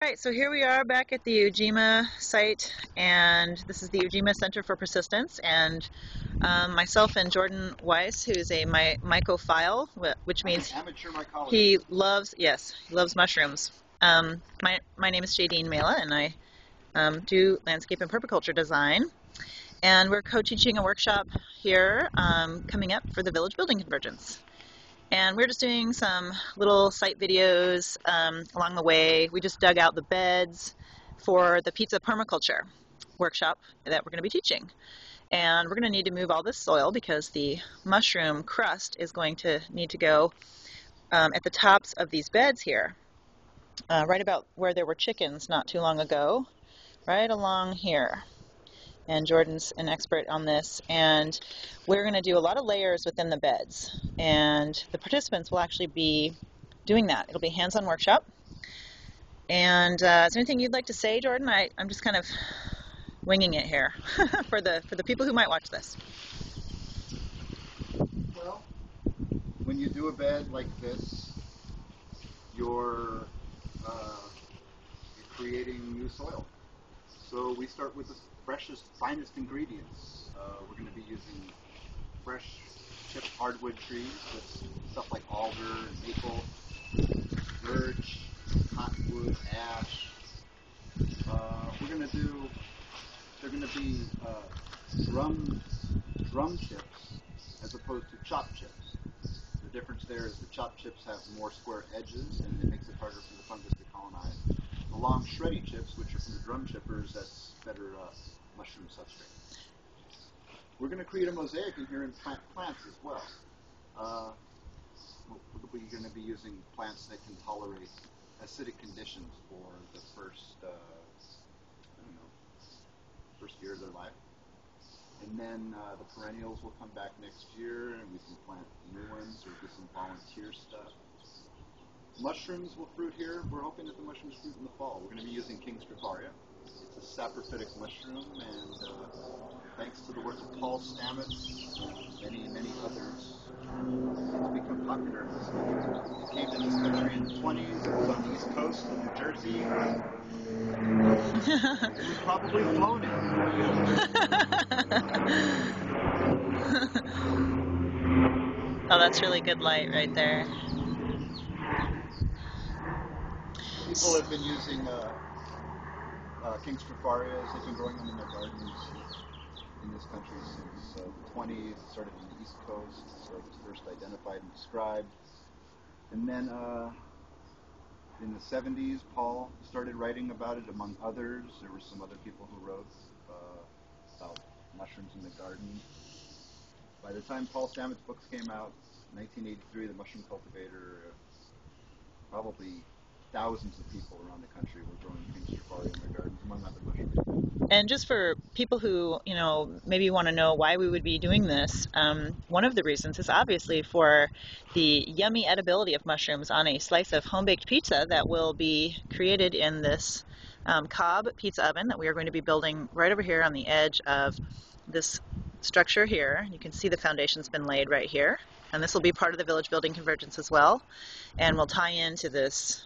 Right, so here we are back at the Ujima site, and this is the Ujima Center for Persistence, and myself and Jordan Weiss, who's a mycophile, which means Amateur mycologist. he loves, yes, he loves mushrooms. My name is Jadine Mela, and I do landscape and permaculture design, and we're co-teaching a workshop here coming up for the Village Building Convergence. And we're just doing some little site videos along the way. We just dug out the beds for the pizza permaculture workshop that we're going to be teaching. And we're going to need to move all this soil because the mushroom crust is going to need to go at the tops of these beds here, right about where there were chickens not too long ago, right along here. And Jordan's an expert on this, and we're going to do a lot of layers within the beds, and the participants will actually be doing that. It'll be a hands-on workshop. And is there anything you'd like to say, Jordan? I'm just kind of winging it here for the people who might watch this. Well, when you do a bed like this, you're, you're creating new soil. So we start with the freshest, finest ingredients. We're going to be using fresh chipped hardwood trees with stuff like alder, maple, birch, cottonwood, ash. They're going to be drum chips as opposed to chop chips. The difference there is the chop chips have more square edges and it makes it harder for the fungus to colonize. The long shreddy chips, which are from the drum chippers, that's better mushroom substrate. We're going to create a mosaic in here and plant plants as well. We're going to be using plants that can tolerate acidic conditions for the first year of their life. And then the perennials will come back next year and we can plant new ones or do some volunteer stuff. Mushrooms will fruit here. We're hoping that the mushrooms fruit in the fall. We're going to be using King Stropharia. It's a saprophytic mushroom, and thanks to the work of Paul Stamets and many others, it's become popular in this country. It came to this country in the 20s. It was on the East Coast of New Jersey. It was probably flown Oh, that's really good light right there. People have been using King Stropharias. They've been growing them in their gardens in this country since the 20s. It started on the East Coast, so it was first identified and described. And then in the 70s, Paul started writing about it, among others. There were some other people who wrote about mushrooms in the garden. By the time Paul Stamets' books came out, 1983, The Mushroom Cultivator, probably thousands of people around the country were growing King Stropharia in their gardens, among other mushrooms. And just for people who, maybe want to know why we would be doing this, one of the reasons is obviously for the yummy edibility of mushrooms on a slice of home-baked pizza that will be created in this cob pizza oven that we are going to be building right over here on the edge of this structure here. You can see the foundation's been laid right here, and this will be part of the Village Building Convergence as well, and will tie into this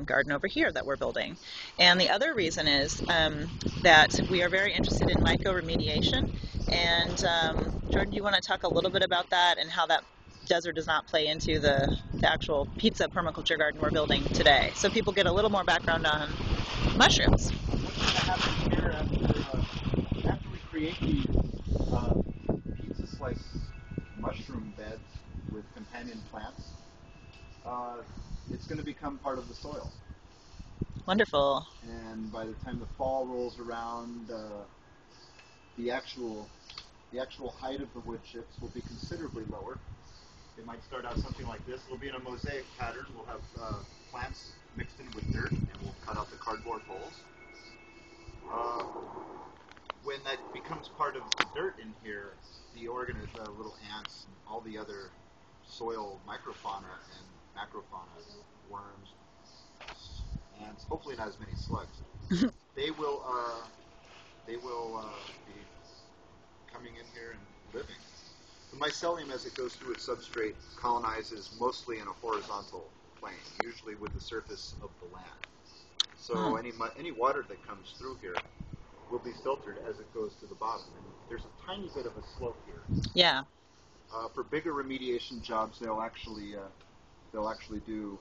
garden over here that we're building. And the other reason is that we are very interested in mycoremediation. And Jordan, do you want to talk a little bit about that and how that does or does not play into the actual pizza permaculture garden we're building today, so people get a little more background on mushrooms? What's going to happen here after we create these pizza slice mushroom beds with companion plants? It's going to become part of the soil. Wonderful. And by the time the fall rolls around, the actual height of the wood chips will be considerably lower. It might start out something like this. It'll be in a mosaic pattern. We'll have plants mixed in with dirt, and we'll cut out the cardboard holes. When that becomes part of the dirt in here, the little ants, and all the other soil microfauna and macrofauna, worms, ants, hopefully not as many slugs, they will be coming in here and living. The mycelium, as it goes through its substrate, colonizes mostly in a horizontal plane, usually with the surface of the land. So any water that comes through here will be filtered as it goes to the bottom. And there's a tiny bit of a slope here. Yeah. For bigger remediation jobs, they'll actually do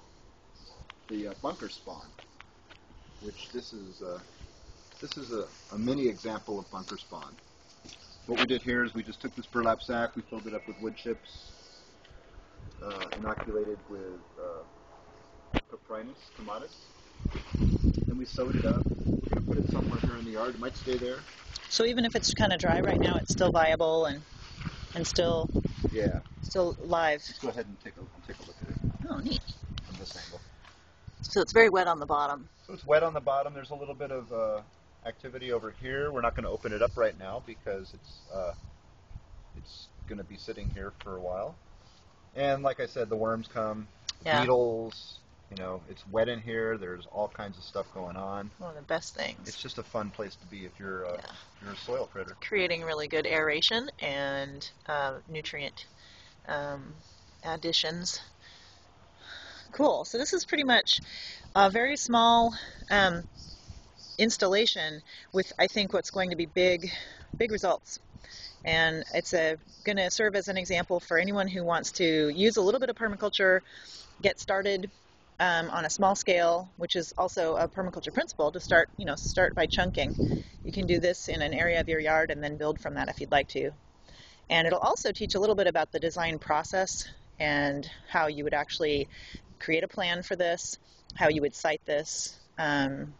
the bunker spawn, which this is a mini example of bunker spawn. What we did here is we just took this burlap sack, we filled it up with wood chips, inoculated with Coprinus tomatis. Then we sewed it up. We're going to put it somewhere here in the yard. It might stay there. So even if it's kind of dry right now, it's still viable and still live. Let's go ahead and take a look at it. Oh, neat. From this angle. So it's very wet on the bottom. So it's wet on the bottom. There's a little bit of activity over here. We're not going to open it up right now because it's going to be sitting here for a while. And like I said, the worms come, beetles. It's wet in here. There's all kinds of stuff going on. One of the best things. It's just a fun place to be if you're a soil critter. Creating really good aeration and nutrient additions. Cool. So this is pretty much a very small installation with, I think, what's going to be big results. And it's going to serve as an example for anyone who wants to use a little bit of permaculture, get started on a small scale, which is also a permaculture principle to start by chunking. You can do this in an area of your yard and then build from that if you'd like to. And it'll also teach a little bit about the design process and how you would actually create a plan for this, how you would site this, and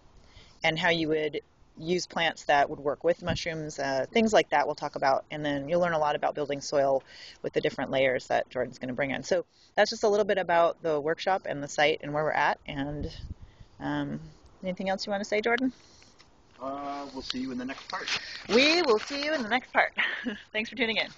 how you would use plants that would work with mushrooms, things like that we'll talk about. And then you'll learn a lot about building soil with the different layers that Jordan's going to bring in. So that's just a little bit about the workshop and the site and where we're at. And anything else you want to say, Jordan? We'll see you in the next part. We will see you in the next part. Thanks for tuning in.